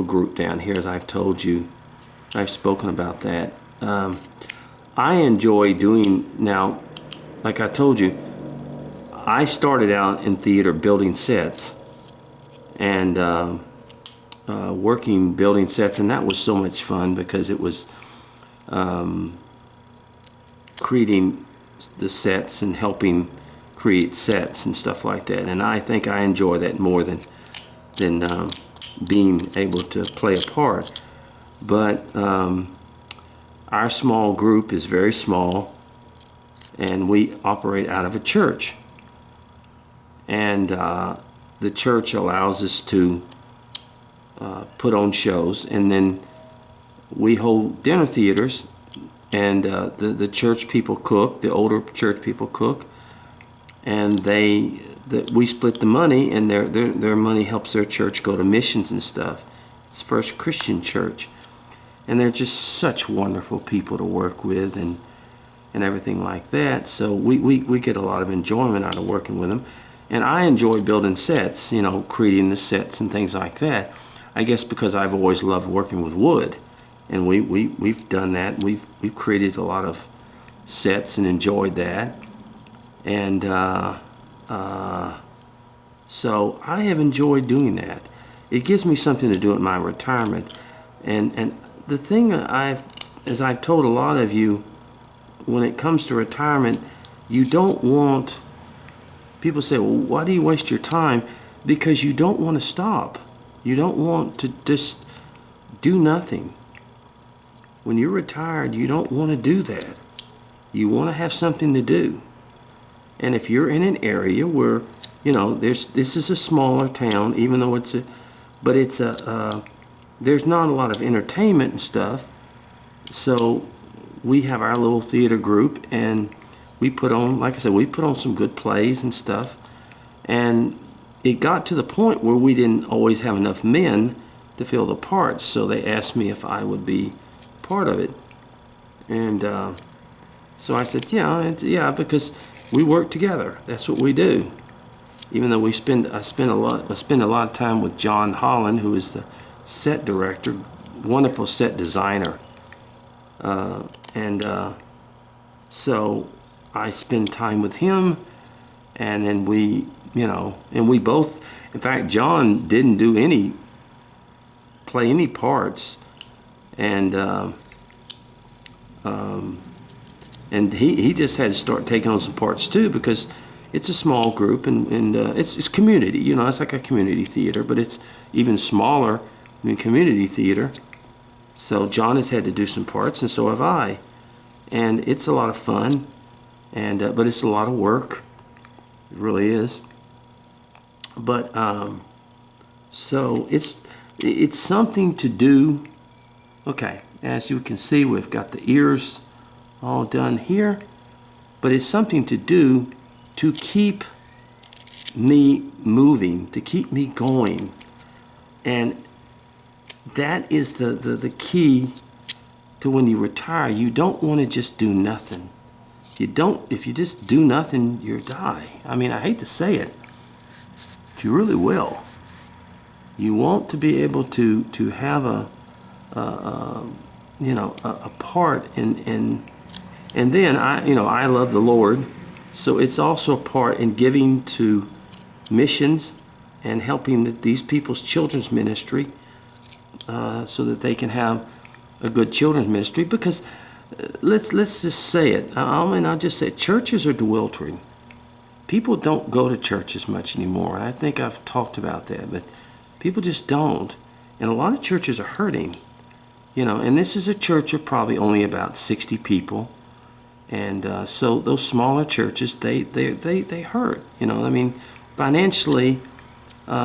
group down here, as I've told you. I've spoken about that. I enjoy doing, now, like I told you, I started out in theater building sets and working building sets, and that was so much fun because it was creating the sets and helping create sets and stuff like that. And I think I enjoy that more than being able to play a part. But our small group is very small, and we operate out of a church. And the church allows us to put on shows, and then we hold dinner theaters, and the church people cook, the older church people cook, and we split the money, and their money helps their church go to missions and stuff. It's First Christian Church, and they're just such wonderful people to work with and everything like that. So we get a lot of enjoyment out of working with them. And I enjoy building sets, you know, creating the sets and things like that. I guess because I've always loved working with wood, and we've done that. We've created a lot of sets and enjoyed that. And so I have enjoyed doing that. It gives me something to do at my retirement. And the thing as I've told a lot of you, when it comes to retirement, you don't want, people say, well, why do you waste your time? Because you don't want to stop. You don't want to just do nothing. When you're retired, you don't want to do that. You want to have something to do. And if you're in an area where, you know, this is a smaller town, even though there's not a lot of entertainment and stuff. So we have our little theater group, and we put on, like I said, we put on some good plays and stuff. And it got to the point where we didn't always have enough men to fill the parts, so they asked me if I would be part of it. And so I said, yeah, because we work together. That's what we do. Even though I spend a lot of time with John Holland, who is the set director, wonderful set designer. So I spend time with him, and then we both, in fact, John didn't play any parts, and he just had to start taking on some parts too, because it's a small group, and it's community, you know, it's like a community theater, but it's even smaller than community theater. So John has had to do some parts, and so have I. And it's a lot of fun, and but it's a lot of work. It really is. But so it's something to do. Okay, as you can see, we've got the ears all done here, but it's something to do to keep me moving, to keep me going. And that is the key to when you retire. You don't want to just do nothing. If you just do nothing, you die. I mean, I hate to say it, but you really will. You want to be able to have a part and then I love the Lord, so it's also a part in giving to missions and helping these people's children's ministry, so that they can have a good children's ministry. Because let's just say it. I'll just say it. Churches are dwindling. People don't go to churches much anymore, and I think I've talked about that. But people just don't, and a lot of churches are hurting. You know, and this is a church of probably only about 60 people, and so those smaller churches they hurt. You know, I mean, financially,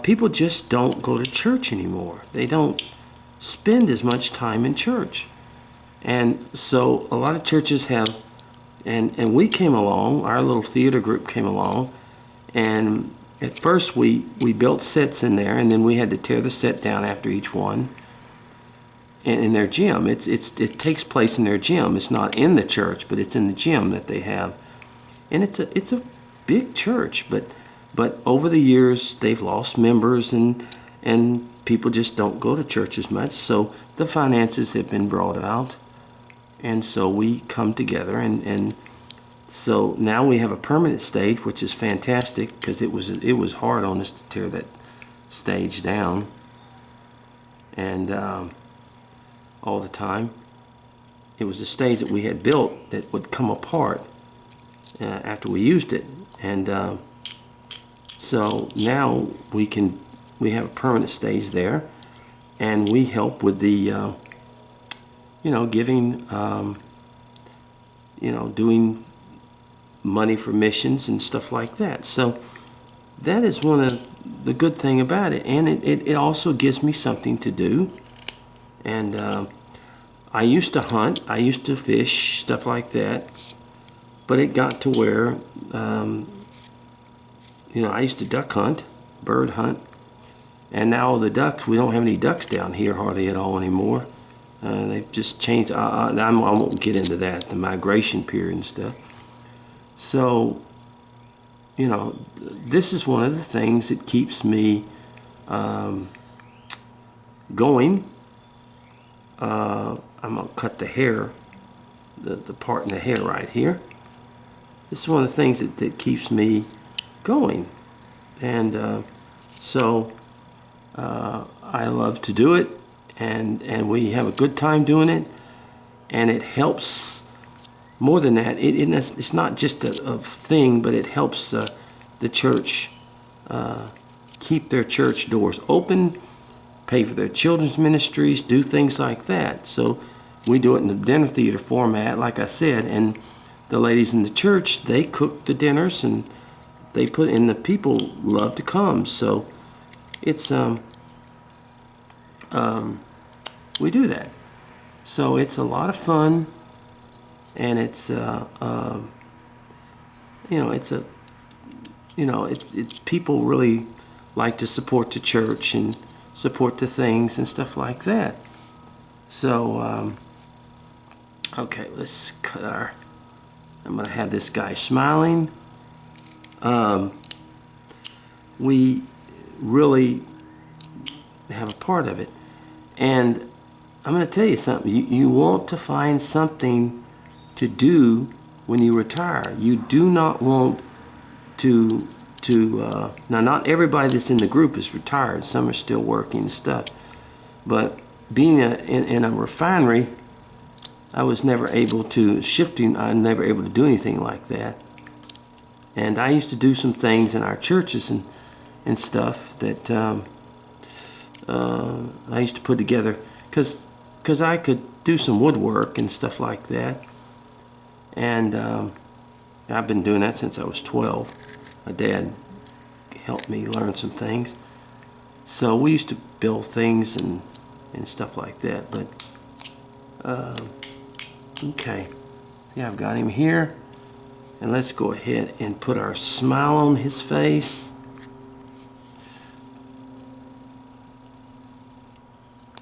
people just don't go to church anymore. They don't spend as much time in church. And so a lot of churches have, and we came along, our little theater group came along, and at first we built sets in there, and then we had to tear the set down after each one. And in their gym, it takes place in their gym. It's not in the church, but it's in the gym that they have. And it's a big church, but over the years they've lost members, and people just don't go to church as much, so the finances have been brought out, and so we come together, and so now we have a permanent stage, which is fantastic, because it was hard on us to tear that stage down, and all the time. It was a stage that we had built that would come apart after we used it, and so now we have a permanent stage there, and we help with the giving, doing money for missions and stuff like that. So that is one of the good thing about it, and it also gives me something to do. And I used to hunt, I used to fish, stuff like that, but it got to where I used to duck hunt, bird hunt, and now the ducks, we don't have any ducks down here hardly at all anymore. They've just changed. I won't get into that, the migration period and stuff. So, this is one of the things that keeps me going. I'm going to cut the hair, the part in the hair right here. This is one of the things that keeps me going. And so I love to do it, and we have a good time doing it, and it helps. More than that, it's not just a thing, but it helps the church keep their church doors open, pay for their children's ministries, do things like that. So we do it in the dinner theater format, like I said, and the ladies in the church, they cook the dinners, and they put in, the people love to come. So it's we do that. So it's a lot of fun, and it's it's people really like to support the church and support the things and stuff like that. So okay, let's cut our. I'm gonna have this guy smiling. We really have a part of it, and I'm gonna tell you something. You want to find something to do when you retire. You do not want to now, not everybody that's in the group is retired. Some are still working and stuff. But being in a refinery, I was never able to never able to do anything like that. And I used to do some things in our churches and stuff that I used to put together, because I could do some woodwork and stuff like that. And I've been doing that since I was 12. My dad helped me learn some things. So we used to build things and stuff like that. But okay, yeah, I've got him here. And let's go ahead and put our smile on his face.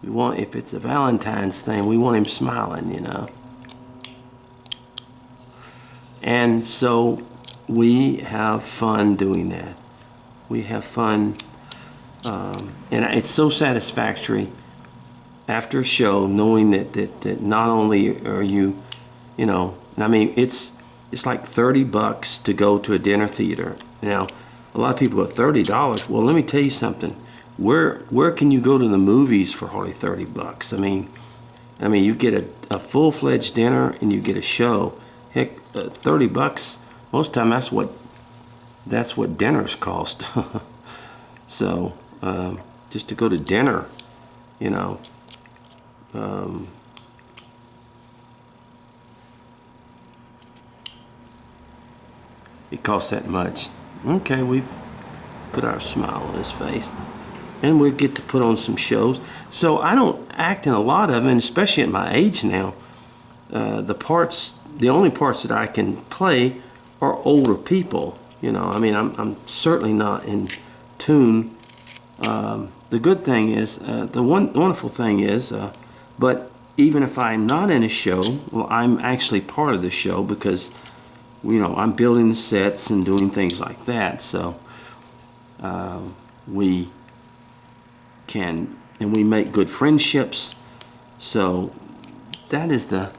We want, if it's a Valentine's thing, we want him smiling, And so we have fun doing that. We have fun, and it's so satisfactory after a show knowing that not only are you, I mean, it's like $30 to go to a dinner theater. Now, a lot of people go, $30. Well, let me tell you something. Where can you go to the movies for hardly $30? I mean, you get a full-fledged dinner and you get a show. Heck, $30. Most of the time, that's what dinners cost. So just to go to dinner, it costs that much. Okay, we've put our smile on his face, and we get to put on some shows. So I don't act in a lot of them, and especially at my age now. The only parts that I can play are older people. I mean, I'm certainly not in tune. The good thing is, the wonderful thing is, but even if I'm not in a show, well, I'm actually part of the show, because I'm building the sets and doing things like that. So we and we make good friendships. So that is the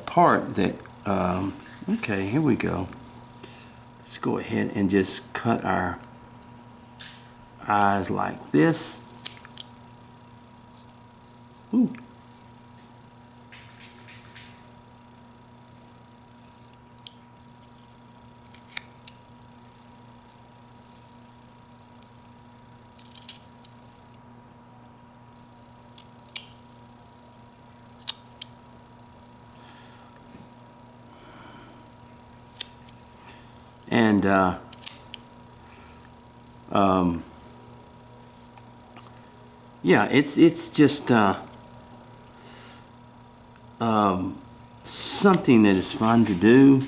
part that, okay, here we go. Let's go ahead and just cut our eyes like this. Ooh. And yeah, it's just something that is fun to do,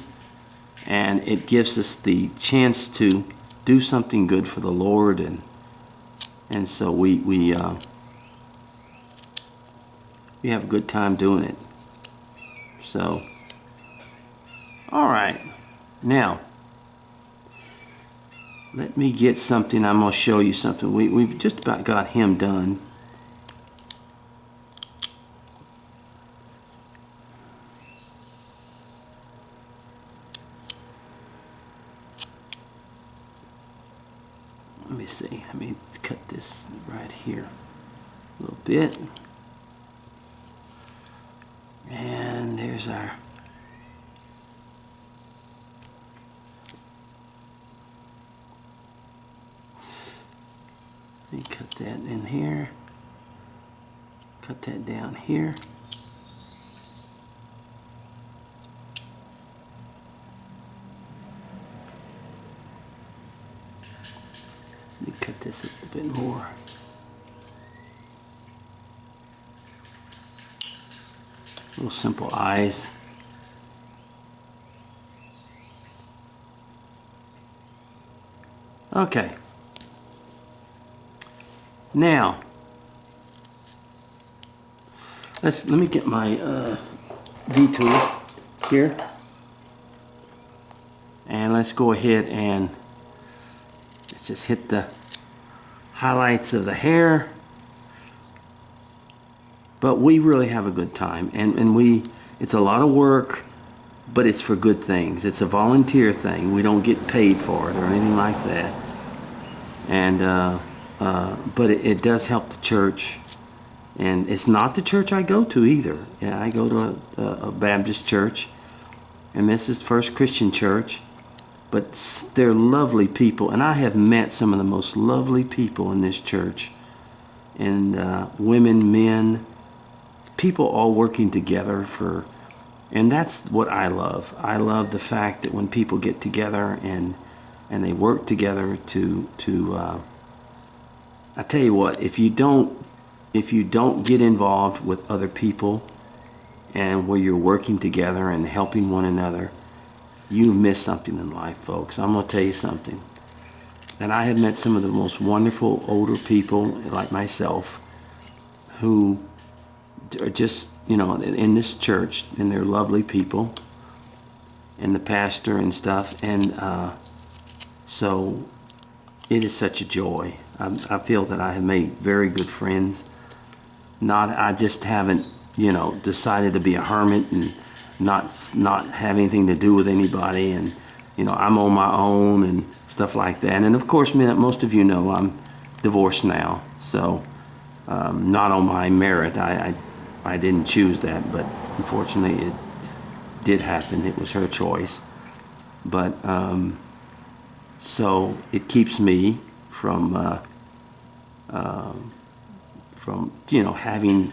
and it gives us the chance to do something good for the Lord, and so we have a good time doing it. So, all right, now let me get something. I'm going to show you something. We've just about got him done. Let me see. Let me cut this right here a little bit. And there's our... Let me cut that in here. Cut that down here. Let me cut this a little bit more. Little simple eyes. Okay. Now, let me get my V-tool here, and let's go ahead and let's just hit the highlights of the hair. But we really have a good time, and it's a lot of work, but it's for good things. It's a volunteer thing. We don't get paid for it or anything like that. And but it does help the church, and it's not the church I go to either. Yeah, I go to a Baptist church, and this is First Christian Church, but they're lovely people, and I have met some of the most lovely people in this church, and women, men, people all working together and that's what I love. I love the fact that when people get together and they work together to I tell you what, if you don't get involved with other people and where you're working together and helping one another, you miss something in life, folks. I'm going to tell you something. And I have met some of the most wonderful older people like myself who are just, in this church, and they're lovely people, and the pastor and stuff, and so it is such a joy. I feel that I have made very good friends. I just haven't, decided to be a hermit and not have anything to do with anybody, and I'm on my own and stuff like that. And of course, most of you know I'm divorced now, so not on my merit. I didn't choose that, but unfortunately it did happen. It was her choice. But so it keeps me from having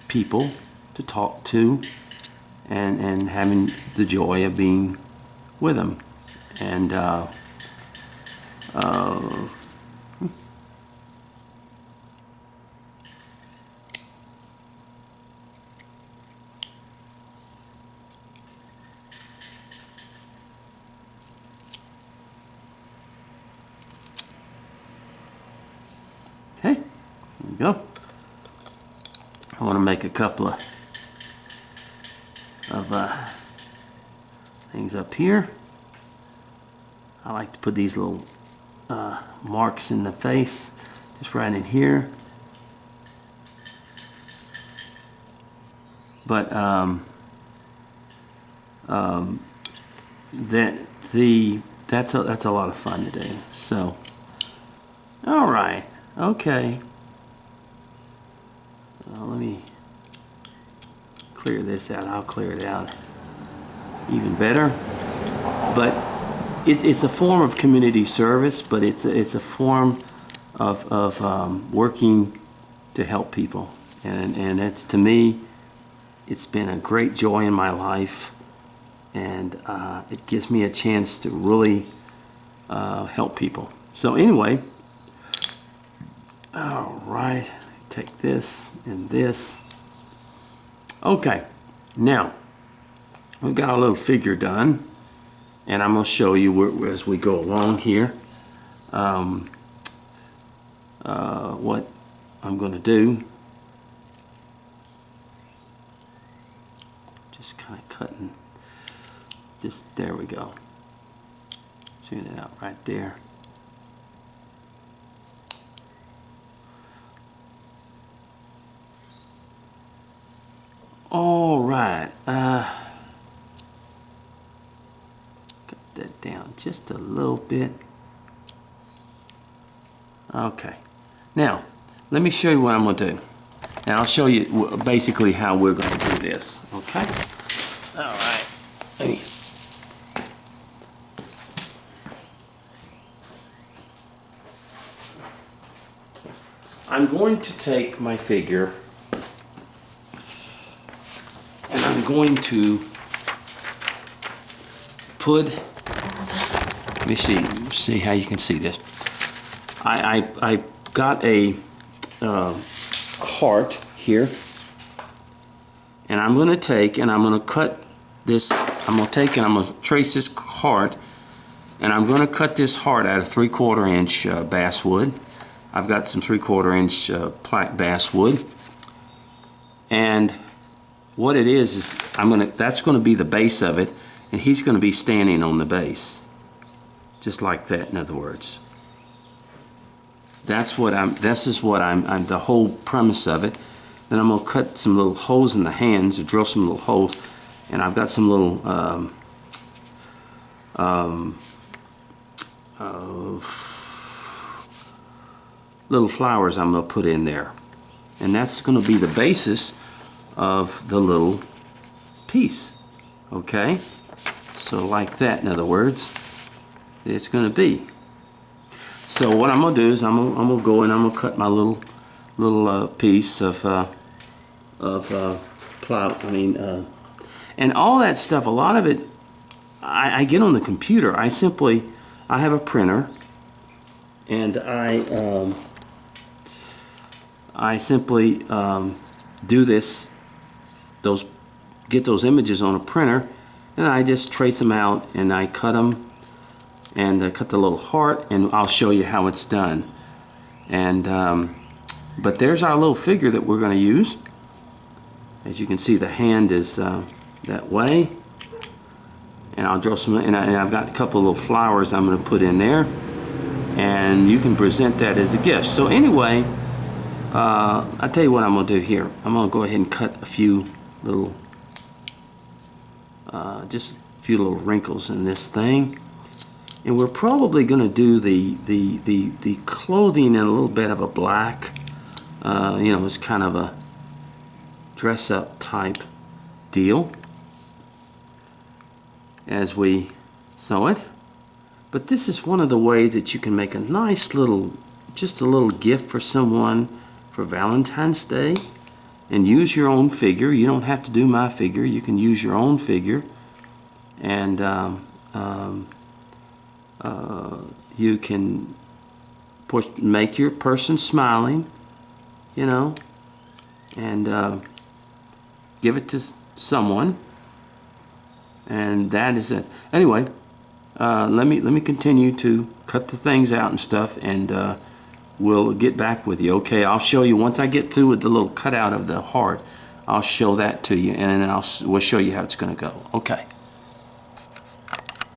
people to talk to and having the joy of being with them. And okay, there we go. I want to make a couple of things up here. I like to put these little marks in the face just right in here. But that's a lot of fun to do. So, all right, okay. Let me clear this out. I'll clear it out even better. But it's a form of community service, but it's a form of working to help people, and it's, to me, it's been a great joy in my life, and it gives me a chance to really help people. So anyway, all right, take this and this. Okay, now we've got a little figure done, and I'm going to show you as we go along here what I'm going to do. Just kind of cutting, just there we go. Shooting it out right there. All right, cut that down just a little bit. Okay, now let me show you what I'm going to do, and I'll show you basically how we're going to do this. Okay. All right. I'm going to take my figure, and I'm going to put, let me see how you can see this. I got a heart here, and I'm going to take and I'm going to cut this. I'm going to take and I'm going to trace this heart, and I'm going to cut this heart out of 3/4 inch basswood. I've got some 3/4 inch plaque basswood, and what it is that's going to be the base of it, and he's going to be standing on the base, just like that. In other words, this is what I'm the whole premise of it. Then I'm going to cut some little holes in the hands, or drill some little holes, and I've got some little little flowers I'm going to put in there, and that's going to be the basis of the little piece. Okay, so like that, in other words, it's going to be. So what I'm going to do is I'm going to go and I'm going to cut my little piece of and all that stuff. A lot of it I get on the computer. I have a printer, and I simply do this, get those images on a printer, and I just trace them out, and I cut them, and I cut the little heart, and I'll show you how it's done. And but there's our little figure that we're going to use. As you can see, the hand is that way, and I'll draw some, and I've got a couple of little flowers I'm going to put in there, and you can present that as a gift. So anyway, I'll tell you what I'm going to do here. I'm going to go ahead and cut a few little, just a few little wrinkles in this thing. And we're probably going to do the clothing in a little bit of a black. You know, it's kind of a dress-up type deal as we sew it. But this is one of the ways that you can make a nice little, just a little gift for someone for Valentine's Day, and use your own figure. You don't have to do my figure. You can use your own figure, and you can make your person smiling, you know, and give it to someone, and that is it. Anyway, let me continue to cut the things out and stuff, and we'll get back with you. Okay, I'll show you once I get through with the little cutout of the heart. I'll show that to you, and then we'll show you how it's going to go. Okay.